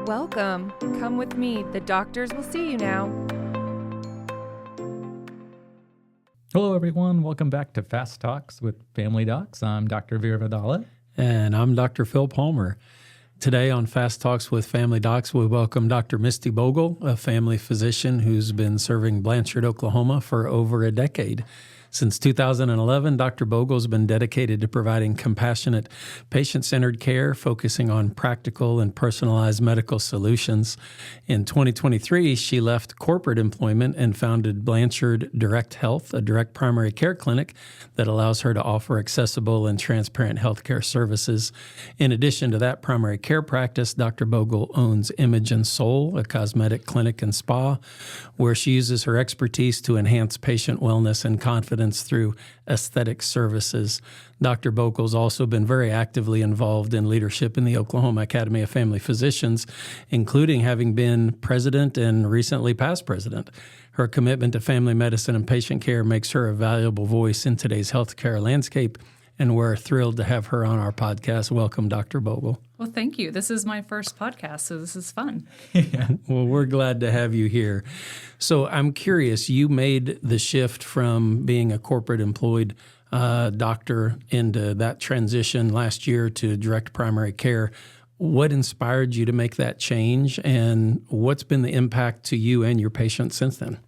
Welcome. Come with me. The doctors will see you now. Hello, everyone. Welcome back to Fast Talks with Family Docs. I'm Dr. Veer Vidala. And I'm Dr. Phil Palmer. Today on Fast Talks with Family Docs, we welcome Dr. Misty Bogle, a family physician who's been serving Blanchard, Oklahoma for over a decade. Since 2011, Dr. Bogle has been dedicated to providing compassionate, patient-centered care, focusing on practical and personalized medical solutions. In 2023, she left corporate employment and founded Blanchard Direct Health, a direct primary care clinic that allows her to offer accessible and transparent healthcare services. In addition to that primary care practice, Dr. Bogle owns Image and Soul, a cosmetic clinic and spa, where she uses her expertise to enhance patient wellness and confidence through aesthetic services. Dr. Bogle's also been very actively involved in leadership in the Oklahoma Academy of Family Physicians, including having been president and recently past president. Her commitment to family medicine and patient care makes her a valuable voice in today's healthcare landscape, and we're thrilled to have her on our podcast. Welcome, Dr. Bogle. Well, thank you. This is my first podcast, so this is fun. Yeah. Well, we're glad to have you here. So I'm curious, you made the shift from being a corporate employed doctor into that transition last year to direct primary care. What inspired you to make that change, and what's been the impact to you and your patients since then?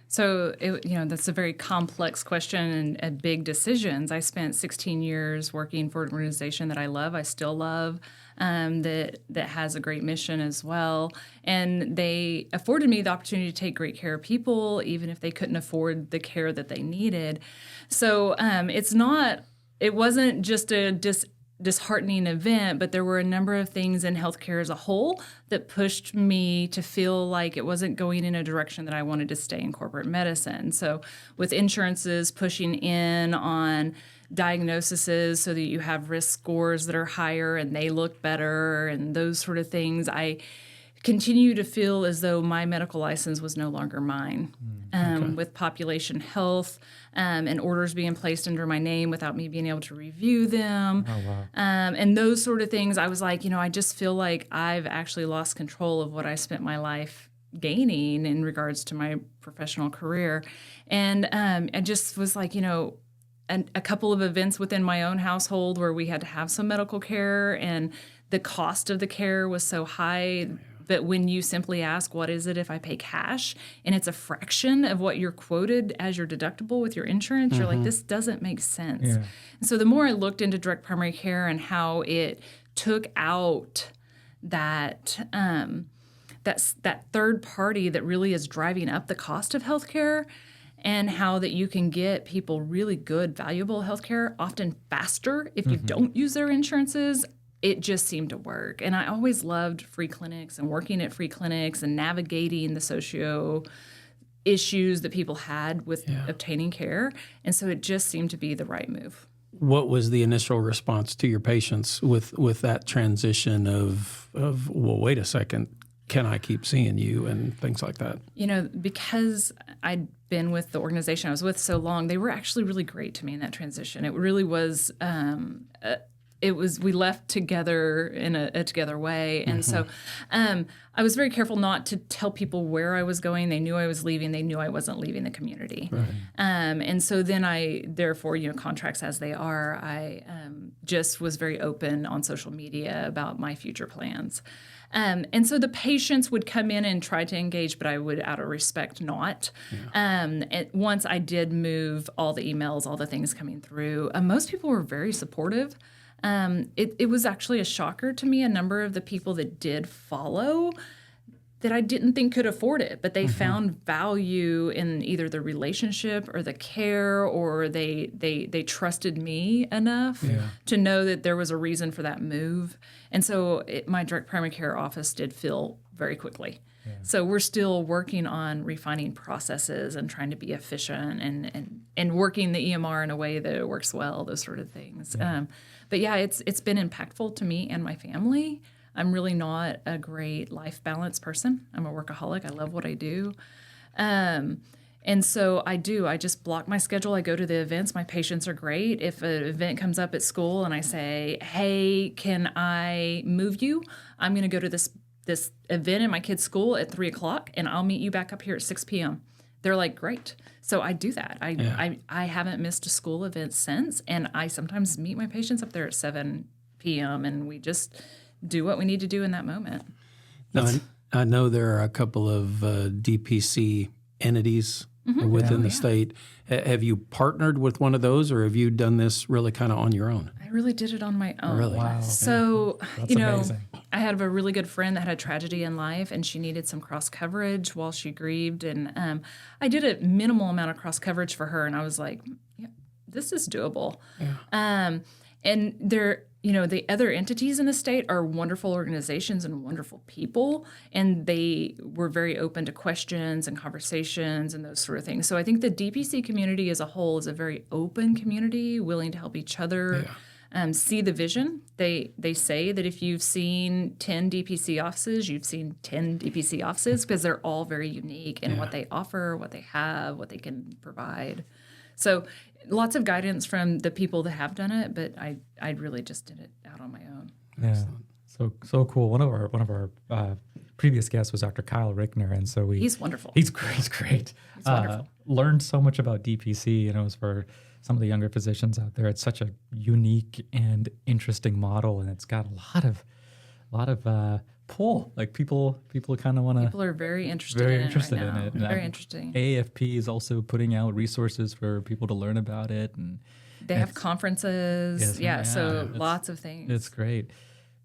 So, that's a very complex question and big decisions. I spent 16 years working for an organization that I love, I still love, that has a great mission as well. And they afforded me the opportunity to take great care of people, even if they couldn't afford the care that they needed. So it wasn't just a disheartening event, but there were a number of things in healthcare as a whole that pushed me to feel like it wasn't going in a direction that I wanted to stay in corporate medicine. So with insurances pushing in on diagnoses so that you have risk scores that are higher and they look better and those sort of things, I continue to feel as though my medical license was no longer mine. With population health and orders being placed under my name without me being able to review them. Oh, wow. And those sort of things, I was like, I just feel like I've actually lost control of what I spent my life gaining in regards to my professional career. And I just was like, a couple of events within my own household where we had to have some medical care and the cost of the care was so high. But when you simply ask, what is it if I pay cash, and it's a fraction of what you're quoted as your deductible with your insurance, you're like, this doesn't make sense. Yeah. And so the more I looked into direct primary care and how it took out that that third party that really is driving up the cost of healthcare, and how that you can get people really good, valuable healthcare often faster if you don't use their insurances, it just seemed to work. And I always loved free clinics and working at free clinics and navigating the socio issues that people had with obtaining care. And so it just seemed to be the right move. What was the initial response to your patients with that transition of well, wait a second, can I keep seeing you, and things like that? Because I'd been with the organization I was with so long, they were actually really great to me in that transition. It really was we left together in a together way. And so I was very careful not to tell people where I was going. They knew I was leaving. They knew I wasn't leaving the community. Right. And so then therefore, contracts as they are, I just was very open on social media about my future plans. And so the patients would come in and try to engage, but I would, out of respect, not. And once I did move all the emails, all the things coming through, most people were very supportive. It was actually a shocker to me, a number of the people that did follow that I didn't think could afford it, but they found value in either the relationship or the care, or they trusted me enough to know that there was a reason for that move. And so my direct primary care office did fill very quickly. Yeah. So we're still working on refining processes and trying to be efficient and working the EMR in a way that it works well, those sort of things. Yeah. But yeah, it's been impactful to me and my family. I'm really not a great life balance person. I'm a workaholic. I love what I do. And so I just block my schedule. I go to the events. My patients are great. If an event comes up at school and I say, hey, can I move you? I'm going to go to this this event in my kid's school at 3:00, and I'll meet you back up here at 6 p.m. They're like, great. So I do that. I haven't missed a school event since, and I sometimes meet my patients up there at 7 p.m., and we just do what we need to do in that moment. Now, I know there are a couple of DPC entities within the state. Have you partnered with one of those, or have you done this really kind of on your own? I really did it on my own. Really? Wow. So, That's amazing. I had a really good friend that had a tragedy in life, and she needed some cross coverage while she grieved. And I did a minimal amount of cross coverage for her, and I was like, yeah, this is doable. Yeah. And there, the other entities in the state are wonderful organizations and wonderful people, and they were very open to questions and conversations and those sort of things. So I think the DPC community as a whole is a very open community, willing to help each other. Yeah. See the vision. They say that if you've seen 10 DPC offices, you've seen 10 DPC offices, because they're all very unique in what they offer, what they have, what they can provide. So lots of guidance from the people that have done it, but I really just did it out on my own. Yeah, so cool. One of our previous guests was Dr. Kyle Rickner, and so he's wonderful. He's great. He's wonderful. Learned so much about DPC, and it was for some of the younger physicians out there. It's such a unique and interesting model, and it's got a lot of pull. Like people kind of want to. People are very interested in it right now. Very interesting. AFP is also putting out resources for people to learn about it, and they have conferences. So lots of things. It's great.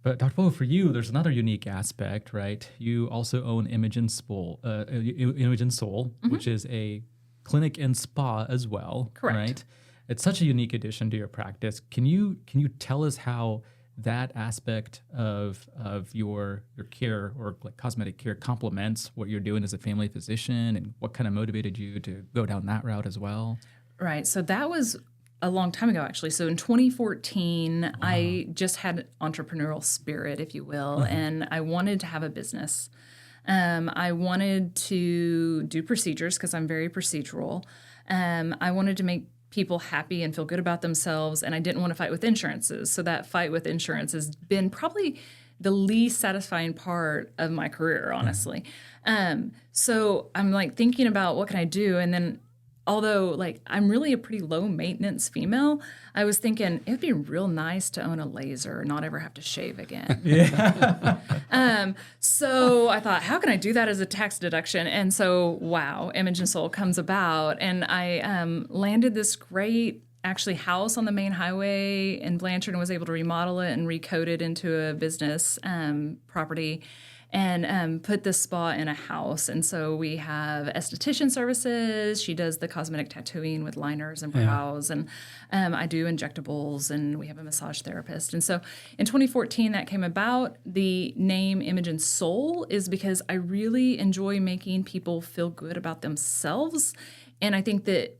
But Dr. Bogle, for you, there's another unique aspect, right? You also own Imogen Soul, which is a clinic and spa as well. Correct. Right? It's such a unique addition to your practice. Can you tell us how that aspect of your care or like cosmetic care complements what you're doing as a family physician, and what kind of motivated you to go down that route as well? Right. So that was a long time ago, actually. So in 2014, I just had entrepreneurial spirit, if you will, and I wanted to have a business. I wanted to do procedures because I'm very procedural. I wanted to make people happy and feel good about themselves, and I didn't want to fight with insurances. So that fight with insurance has been probably the least satisfying part of my career, honestly. So I'm like thinking about what can I do, and then although like I'm really a pretty low maintenance female, I was thinking it'd be real nice to own a laser and not ever have to shave again. So I thought, how can I do that as a tax deduction? And so, wow, Imogen Soul comes about, and I landed this great actually house on the main highway in Blanchard and was able to remodel it and recode it into a business property. And put this spa in a house. And so we have esthetician services. She does the cosmetic tattooing with liners and brows. And I do injectables, and we have a massage therapist. And so in 2014, that came about. The name Imogen Soul is because I really enjoy making people feel good about themselves. And I think that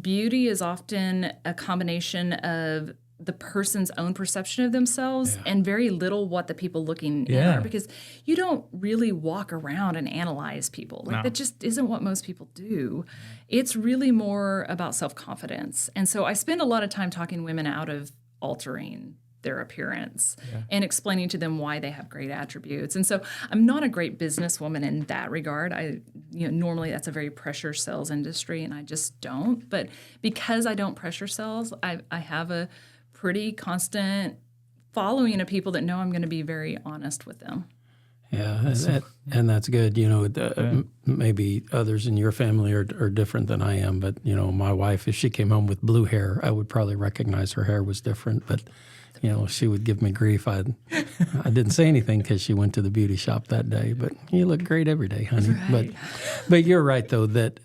beauty is often a combination of the person's own perception of themselves and very little what the people looking in are, because you don't really walk around and analyze people. Like that just isn't what most people do. It's really more about self-confidence. And so I spend a lot of time talking women out of altering their appearance and explaining to them why they have great attributes. And so I'm not a great businesswoman in that regard. Normally that's a very pressure sales industry, and I just don't. But because I don't pressure sales, I have a pretty constant following of people that know I'm going to be very honest with them. Yeah, and that's good. Maybe others in your family are different than I am, but, my wife, if she came home with blue hair, I would probably recognize her hair was different, but, she would give me grief. I didn't say anything because she went to the beauty shop that day, but you look great every day, honey. Right. But you're right, though, that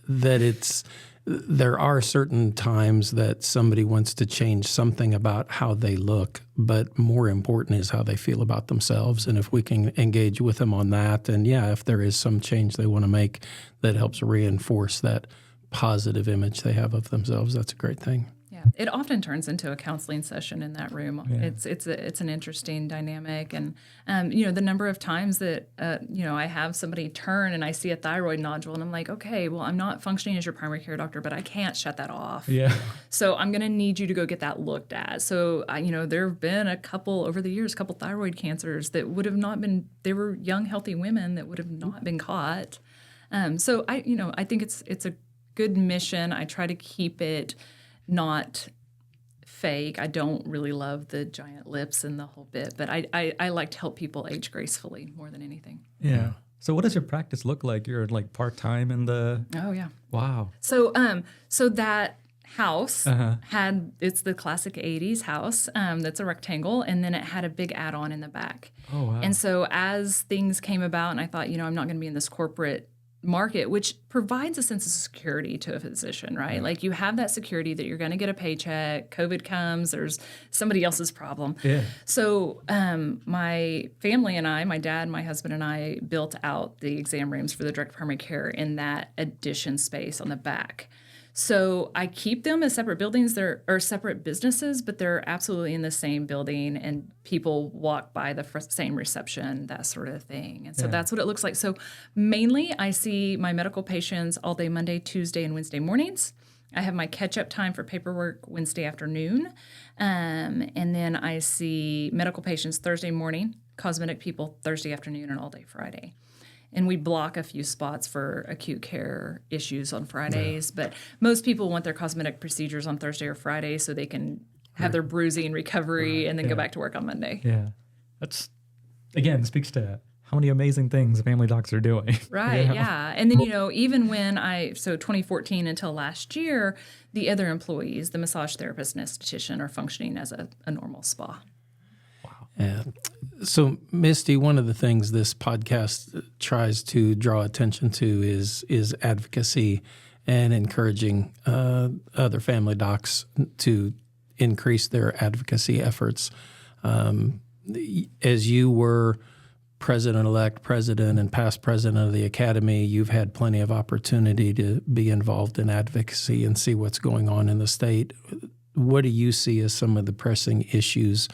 there are certain times that somebody wants to change something about how they look, but more important is how they feel about themselves. And if we can engage with them on that, and if there is some change they want to make that helps reinforce that positive image they have of themselves, that's a great thing. Yeah, Yeah, it often turns into a counseling session in that room. Yeah. It's an interesting dynamic, and the number of times that I have somebody turn and I see a thyroid nodule, and I'm like, okay, well, I'm not functioning as your primary care doctor, but I can't shut that off. Yeah. So I'm going to need you to go get that looked at. So there have been a couple over the years, thyroid cancers that would have not been. They were young, healthy women that would have not been caught. So I think it's a good mission. I try to keep it not fake. I don't really love the giant lips and the whole bit, but I like to help people age gracefully more than anything. Yeah. So what does your practice look like? You're like part-time in the... Oh, yeah. Wow. So that house it's the classic 80s house that's a rectangle, and then it had a big add-on in the back. Oh, wow. And so as things came about, and I thought, I'm not going to be in this corporate market, which provides a sense of security to a physician, right? Like you have that security that you're going to get a paycheck. COVID comes, there's somebody else's problem. Yeah. So my family and I, my dad, my husband and I built out the exam rooms for the direct primary care in that addition space on the back. So I keep them as separate buildings. They're separate businesses, but they're absolutely in the same building, and people walk by the same reception, that sort of thing. And so that's what it looks like. So mainly I see my medical patients all day Monday, Tuesday, and Wednesday mornings. I have my catch-up time for paperwork Wednesday afternoon. And then I see medical patients Thursday morning, cosmetic people Thursday afternoon, and all day Friday. And we block a few spots for acute care issues on Fridays. But most people want their cosmetic procedures on Thursday or Friday so they can have their bruising recovery and then go back to work on Monday. Yeah. That's, again, speaks to how many amazing things family docs are doing. Right, yeah. And then, even when 2014 until last year, the other employees, the massage therapist and esthetician, are functioning as a normal spa. Yeah. So, Misty, one of the things this podcast tries to draw attention to is advocacy and encouraging other family docs to increase their advocacy efforts. As you were president-elect, president, and past president of the Academy, you've had plenty of opportunity to be involved in advocacy and see what's going on in the state. What do you see as some of the pressing issues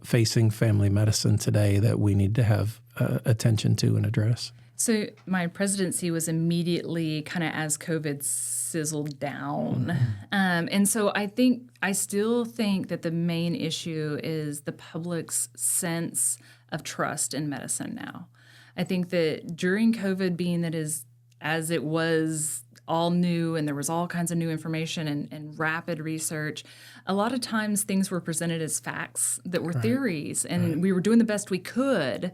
facing family medicine today that we need to have attention to and address? So my presidency was immediately kind of as COVID sizzled down. And so I still think that the main issue is the public's sense of trust in medicine now. I think that during COVID, being that as it was all new and there was all kinds of new information and rapid research, a lot of times things were presented as facts that were theories, and we were doing the best we could.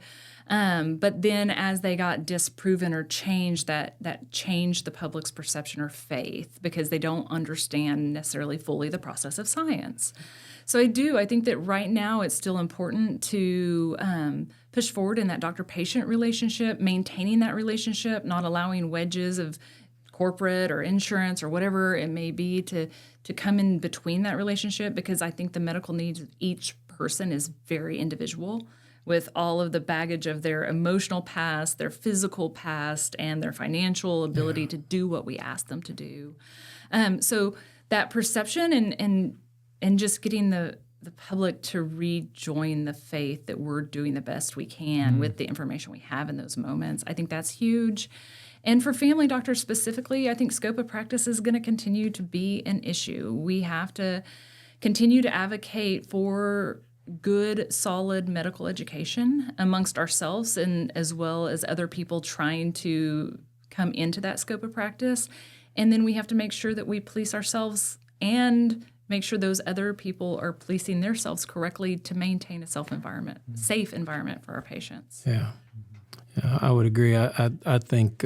But then as they got disproven or changed, that changed the public's perception or faith because they don't understand necessarily fully the process of science. So I think that right now it's still important to push forward in that doctor-patient relationship, maintaining that relationship, not allowing wedges of corporate or insurance or whatever it may be to come in between that relationship, because I think the medical needs of each person is very individual with all of the baggage of their emotional past, their physical past, and their financial ability to do what we ask them to do. So that perception and just getting the public to rejoin the faith that we're doing the best we can with the information we have in those moments, I think that's huge. And for family doctors specifically, I think scope of practice is going to continue to be an issue. We have to continue to advocate for good, solid medical education amongst ourselves and as well as other people trying to come into that scope of practice. And then we have to make sure that we police ourselves and make sure those other people are policing themselves correctly to maintain a safe environment for our patients. Yeah, I would agree. I think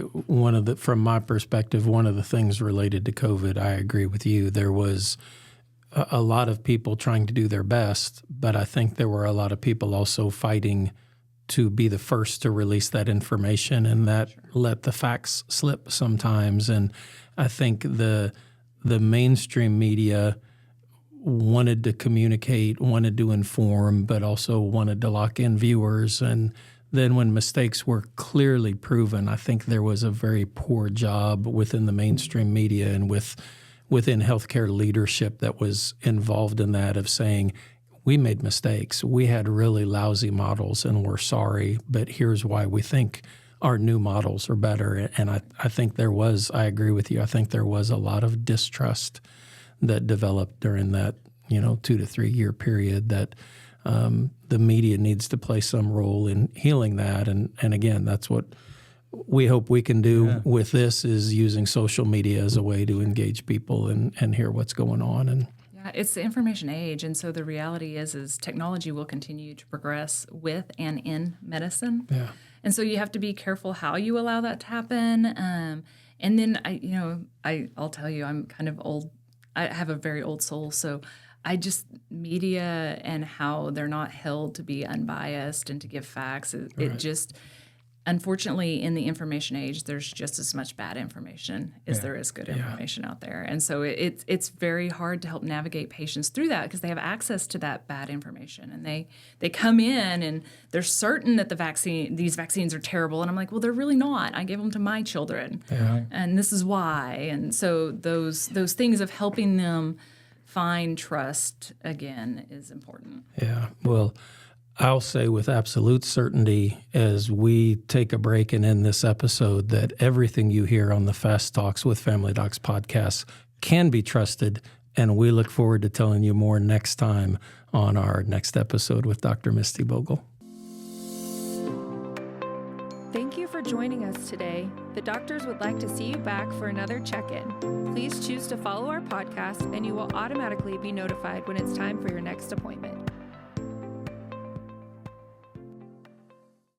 from my perspective, one of the things related to COVID, I agree with you. There was a lot of people trying to do their best, but I think there were a lot of people also fighting to be the first to release that information, and that let the facts slip sometimes. And I think the mainstream media wanted to communicate, wanted to inform, but also wanted to lock in viewers. And then when mistakes were clearly proven, I think there was a very poor job within the mainstream media and with within healthcare leadership that was involved in that, of saying, we made mistakes. We had really lousy models and we're sorry, but here's why we think our new models are better. And I think I agree with you, I think there was a lot of distrust that developed during that 2 to 3 year period that the media needs to play some role in healing that. And again, that's what we hope we can do with this, is using social media as a way to engage people and hear what's going on. And it's the information age, and so the reality is technology will continue to progress with and in medicine. Yeah. And so you have to be careful how you allow that to happen. And then I'll tell you, I'm kind of old. I have a very old soul, so media and how they're not held to be unbiased and to give facts. It just, unfortunately, in the information age, there's just as much bad information as there is good information out there. And so it's very hard to help navigate patients through that, because they have access to that bad information. And they come in and they're certain that these vaccines are terrible. And I'm like, well, they're really not. I gave them to my children. Yeah. And this is why. And so those things of helping them find trust, again, is important. Yeah. Well, I'll say with absolute certainty, as we take a break and end this episode, that everything you hear on the Fast Talks with Family Docs podcast can be trusted, and we look forward to telling you more next time on our next episode with Dr. Misty Bogle. Thank you for joining us today. The doctors would like to see you back for another check-in. Please choose to follow our podcast, and you will automatically be notified when it's time for your next appointment.